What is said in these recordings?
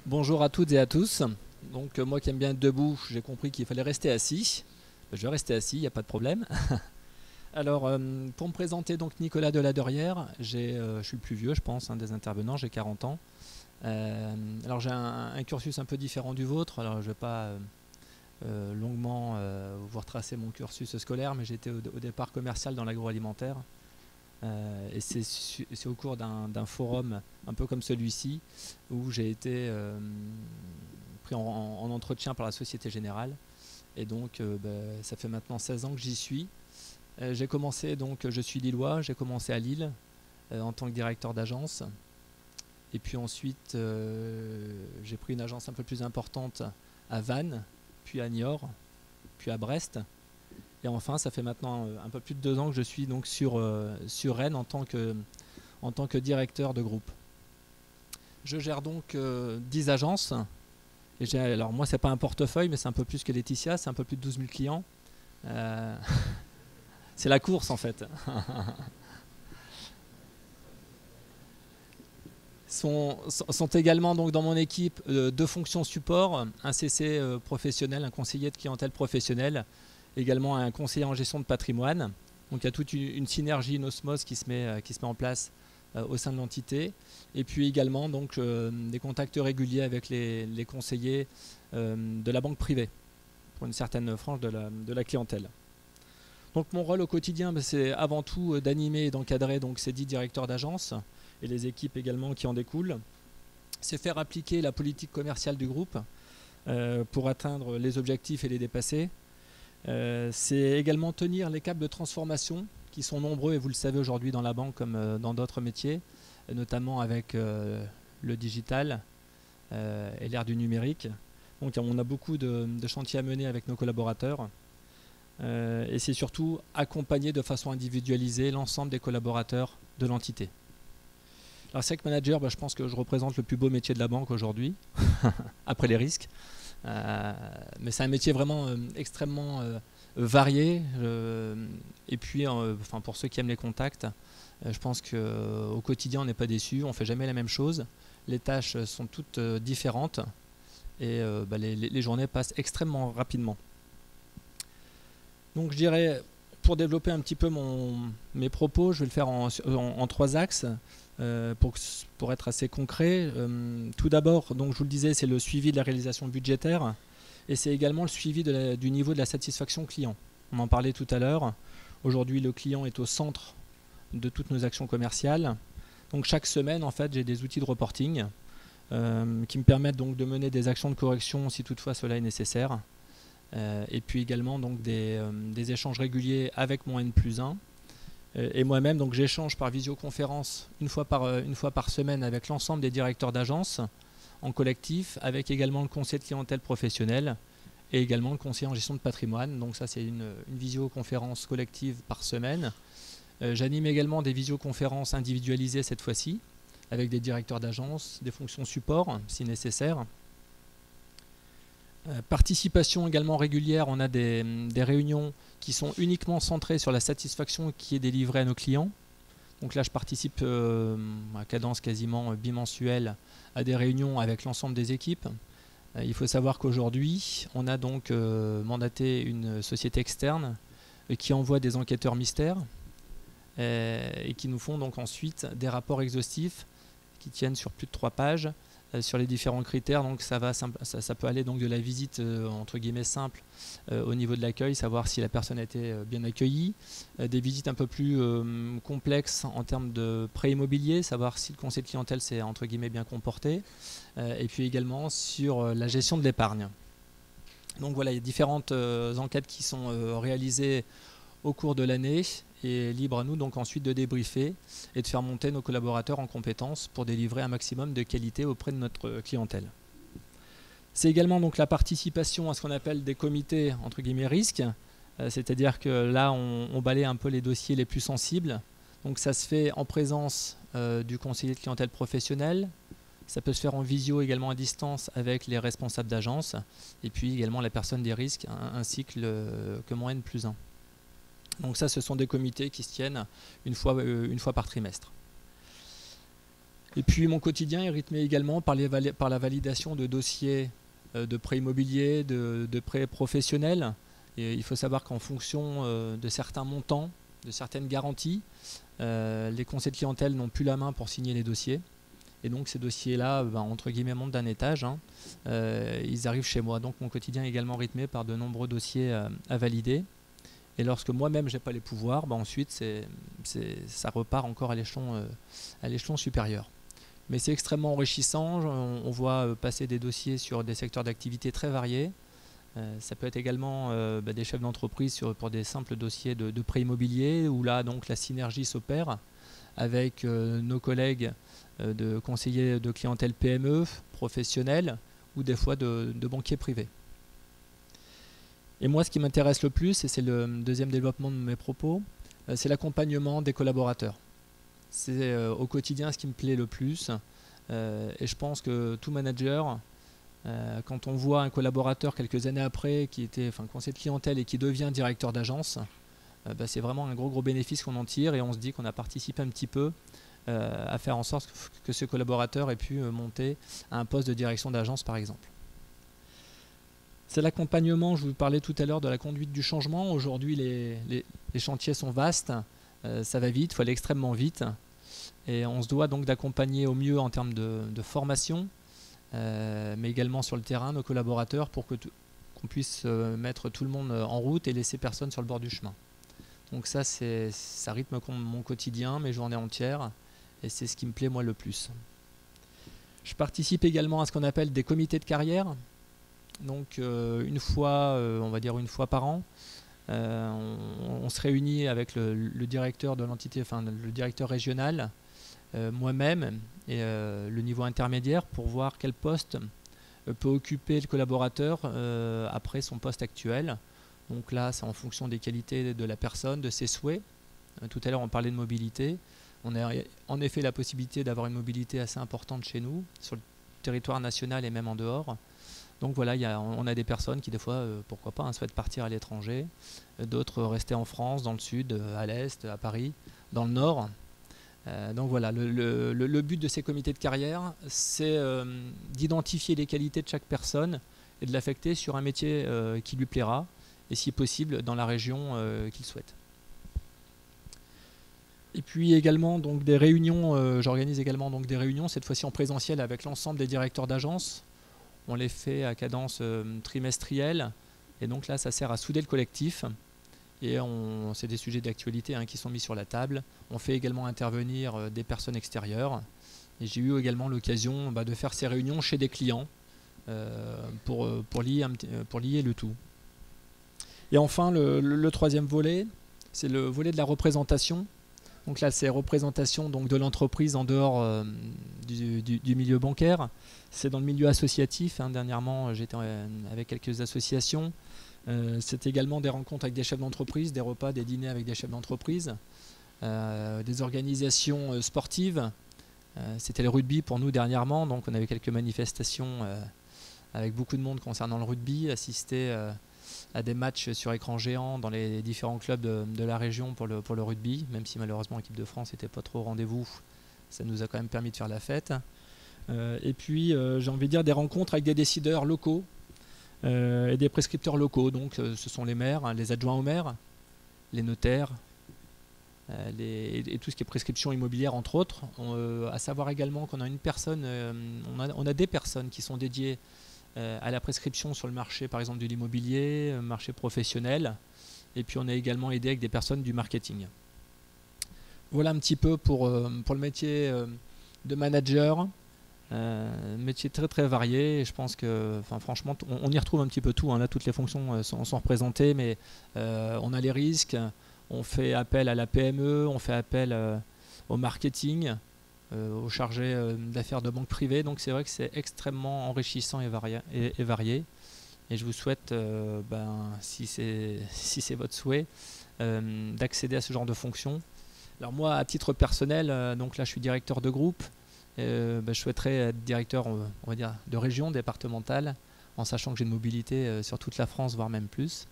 Bonjour à toutes et à tous. Donc moi qui aime bien être debout, j'ai compris qu'il fallait rester assis. Je vais rester assis, il n'y a pas de problème. Alors pour me présenter, donc Nicolas Deladerière, je suis le plus vieux je pense des intervenants, j'ai 40 ans. Alors j'ai un cursus un peu différent du vôtre, alors je ne vais pas longuement vous retracer mon cursus scolaire, mais j'étais au départ commercial dans l'agroalimentaire. Et c'est au cours d'un forum un peu comme celui-ci où j'ai été pris en entretien par la Société Générale. Et donc ça fait maintenant 16 ans que j'y suis. J'ai commencé, donc je suis lillois, j'ai commencé à Lille en tant que directeur d'agence. Et puis ensuite j'ai pris une agence un peu plus importante à Vannes, puis à Niort, puis à Brest. Et enfin, ça fait maintenant un peu plus de 2 ans que je suis donc sur Rennes en tant que directeur de groupe. Je gère donc 10 agences. Et alors moi, c'est pas un portefeuille, mais c'est un peu plus que Laetitia, c'est un peu plus de 12 000 clients. Euh, c'est la course en fait. sont également donc dans mon équipe 2 fonctions support, un CC professionnel, un conseiller de clientèle professionnel, également un conseiller en gestion de patrimoine. Donc il y a toute une synergie, une osmose qui se met en place au sein de l'entité. Et puis également donc, des contacts réguliers avec les conseillers de la banque privée pour une certaine frange de la clientèle. Donc mon rôle au quotidien, c'est avant tout d'animer et d'encadrer donc ces 10 directeurs d'agence et les équipes également qui en découlent. C'est faire appliquer la politique commerciale du groupe pour atteindre les objectifs et les dépasser. C'est également tenir les caps de transformation qui sont nombreux et vous le savez aujourd'hui dans la banque comme dans d'autres métiers, notamment avec le digital et l'ère du numérique. Donc on a beaucoup de chantiers à mener avec nos collaborateurs. Et c'est surtout accompagner de façon individualisée l'ensemble des collaborateurs de l'entité. Alors Sec Manager, je pense que je représente le plus beau métier de la banque aujourd'hui, après les risques. Mais c'est un métier vraiment extrêmement varié. Et puis, pour ceux qui aiment les contacts, je pense qu'au quotidien, on n'est pas déçu. On ne fait jamais la même chose. Les tâches sont toutes différentes. Et les journées passent extrêmement rapidement. Donc je dirais, pour développer un petit peu mes propos, je vais le faire en 3 axes. Pour être assez concret, tout d'abord, donc je vous le disais, c'est le suivi de la réalisation budgétaire et c'est également le suivi du niveau de la satisfaction client. On en parlait tout à l'heure. Aujourd'hui, le client est au centre de toutes nos actions commerciales. Donc chaque semaine, en fait, j'ai des outils de reporting qui me permettent donc de mener des actions de correction si toutefois cela est nécessaire. Et puis également donc des échanges réguliers avec mon N+1. Et moi-même, donc j'échange par visioconférence une fois par semaine avec l'ensemble des directeurs d'agence en collectif, avec également le conseiller de clientèle professionnelle et également le conseiller en gestion de patrimoine. Donc ça, c'est une visioconférence collective par semaine. J'anime également des visioconférences individualisées cette fois-ci, avec des directeurs d'agence, des fonctions support si nécessaire. Participation également régulière, on a des réunions qui sont uniquement centrées sur la satisfaction qui est délivrée à nos clients. Donc là, je participe à cadence quasiment bimensuelle à des réunions avec l'ensemble des équipes. Il faut savoir qu'aujourd'hui, on a donc mandaté une société externe qui envoie des enquêteurs mystères et qui nous font donc ensuite des rapports exhaustifs qui tiennent sur plus de 3 pages sur les différents critères. Donc ça peut aller donc de la visite entre guillemets simple au niveau de l'accueil, savoir si la personne a été bien accueillie, des visites un peu plus complexes en termes de prêt immobilier, savoir si le conseiller de clientèle s'est entre guillemets bien comporté, et puis également sur la gestion de l'épargne. Donc voilà, il y a différentes enquêtes qui sont réalisées au cours de l'année et libre à nous donc ensuite de débriefer et de faire monter nos collaborateurs en compétences pour délivrer un maximum de qualité auprès de notre clientèle. C'est également donc la participation à ce qu'on appelle des comités entre guillemets risques, c'est-à-dire que là on balaye un peu les dossiers les plus sensibles. Donc ça se fait en présence du conseiller de clientèle professionnel, ça peut se faire en visio également à distance avec les responsables d'agence et puis également la personne des risques ainsi que mon N+1. Donc ça, ce sont des comités qui se tiennent une fois par trimestre. Et puis mon quotidien est rythmé également par la validation de dossiers de prêts immobiliers, de prêts professionnels. Et il faut savoir qu'en fonction de certains montants, de certaines garanties, les conseils de clientèle n'ont plus la main pour signer les dossiers. Et donc ces dossiers-là, entre guillemets, montent d'un étage. Ils arrivent chez moi. Donc mon quotidien est également rythmé par de nombreux dossiers à valider. Et lorsque moi-même je n'ai pas les pouvoirs, ensuite ça repart encore à l'échelon supérieur. Mais c'est extrêmement enrichissant. On voit passer des dossiers sur des secteurs d'activité très variés. Ça peut être également des chefs d'entreprise pour des simples dossiers de prêt immobilier, où là donc la synergie s'opère avec nos collègues de conseillers de clientèle PME, professionnels, ou des fois de banquiers privés. Et moi, ce qui m'intéresse le plus, et c'est le deuxième développement de mes propos, c'est l'accompagnement des collaborateurs. C'est au quotidien ce qui me plaît le plus. Et je pense que tout manager, quand on voit un collaborateur quelques années après qui était conseiller de clientèle et qui devient directeur d'agence, c'est vraiment un gros bénéfice qu'on en tire, et on se dit qu'on a participé un petit peu à faire en sorte que ce collaborateur ait pu monter à un poste de direction d'agence par exemple. C'est l'accompagnement, je vous parlais tout à l'heure de la conduite du changement. Aujourd'hui les chantiers sont vastes, ça va vite, il faut aller extrêmement vite, et on se doit donc d'accompagner au mieux en termes de formation, mais également sur le terrain nos collaborateurs pour qu'on puisse mettre tout le monde en route et laisser personne sur le bord du chemin. Donc ça rythme mon quotidien, mes journées entières, et c'est ce qui me plaît moi le plus. Je participe également à ce qu'on appelle des comités de carrière. Donc une fois par an, on se réunit avec le directeur de l'entité, le directeur régional, moi-même et le niveau intermédiaire, pour voir quel poste peut occuper le collaborateur après son poste actuel. Donc là, c'est en fonction des qualités de la personne, de ses souhaits. Tout à l'heure, on parlait de mobilité. On a en effet la possibilité d'avoir une mobilité assez importante chez nous, sur le territoire national et même en dehors. Donc voilà, on a des personnes qui des fois, pourquoi pas, souhaitent partir à l'étranger, d'autres rester en France, dans le sud, à l'est, à Paris, dans le nord. Donc voilà, le but de ces comités de carrière, c'est d'identifier les qualités de chaque personne et de l'affecter sur un métier qui lui plaira, et si possible dans la région qu'il souhaite. Et puis également donc des réunions, j'organise également donc des réunions, cette fois-ci en présentiel avec l'ensemble des directeurs d'agence. On les fait à cadence trimestrielle, et donc là ça sert à souder le collectif, et c'est des sujets d'actualité qui sont mis sur la table. On fait également intervenir des personnes extérieures, et j'ai eu également l'occasion de faire ces réunions chez des clients pour lier le tout. Et enfin le troisième volet, c'est le volet de la représentation. Donc là, c'est représentation donc, de l'entreprise en dehors du milieu bancaire. C'est dans le milieu associatif. Dernièrement, j'étais avec quelques associations. C'est également des rencontres avec des chefs d'entreprise, des repas, des dîners avec des chefs d'entreprise, des organisations sportives. C'était le rugby pour nous dernièrement. Donc on avait quelques manifestations avec beaucoup de monde concernant le rugby, assister à des matchs sur écran géant dans les différents clubs de la région pour le rugby, même si malheureusement l'équipe de France n'était pas trop au rendez-vous, ça nous a quand même permis de faire la fête. Et puis j'ai envie de dire des rencontres avec des décideurs locaux et des prescripteurs locaux, donc ce sont les maires, les adjoints aux maires, les notaires, et tout ce qui est prescription immobilière entre autres. À savoir également qu'on a une personne, on a des personnes qui sont dédiées à la prescription sur le marché par exemple de l'immobilier, marché professionnel, et puis on a également aidé avec des personnes du marketing. Voilà un petit peu pour le métier de manager, métier très très varié, et je pense que franchement on y retrouve un petit peu tout, là toutes les fonctions sont représentées, mais on a les risques, on fait appel à la PME, on fait appel au marketing, aux chargés d'affaires de banque privée. Donc c'est vrai que c'est extrêmement enrichissant et varié. Et je vous souhaite, si c'est votre souhait, d'accéder à ce genre de fonction. Alors moi, à titre personnel, donc là je suis directeur de groupe. Je souhaiterais être directeur, on va dire, de région départementale, en sachant que j'ai une mobilité sur toute la France, voire même plus.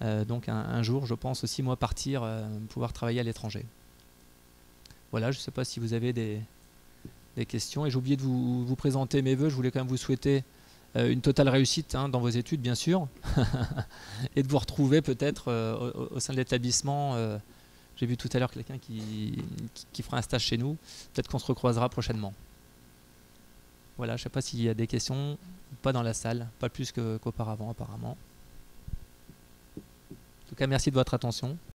Donc un jour, je pense aussi moi partir, pouvoir travailler à l'étranger. Voilà, je ne sais pas si vous avez des des questions. Et j'ai oublié de vous présenter mes vœux. Je voulais quand même vous souhaiter une totale réussite dans vos études, bien sûr, et de vous retrouver peut-être au sein de l'établissement. J'ai vu tout à l'heure quelqu'un qui fera un stage chez nous. Peut-être qu'on se recroisera prochainement. Voilà, je ne sais pas s'il y a des questions, pas dans la salle, pas plus qu'auparavant apparemment. En tout cas, merci de votre attention.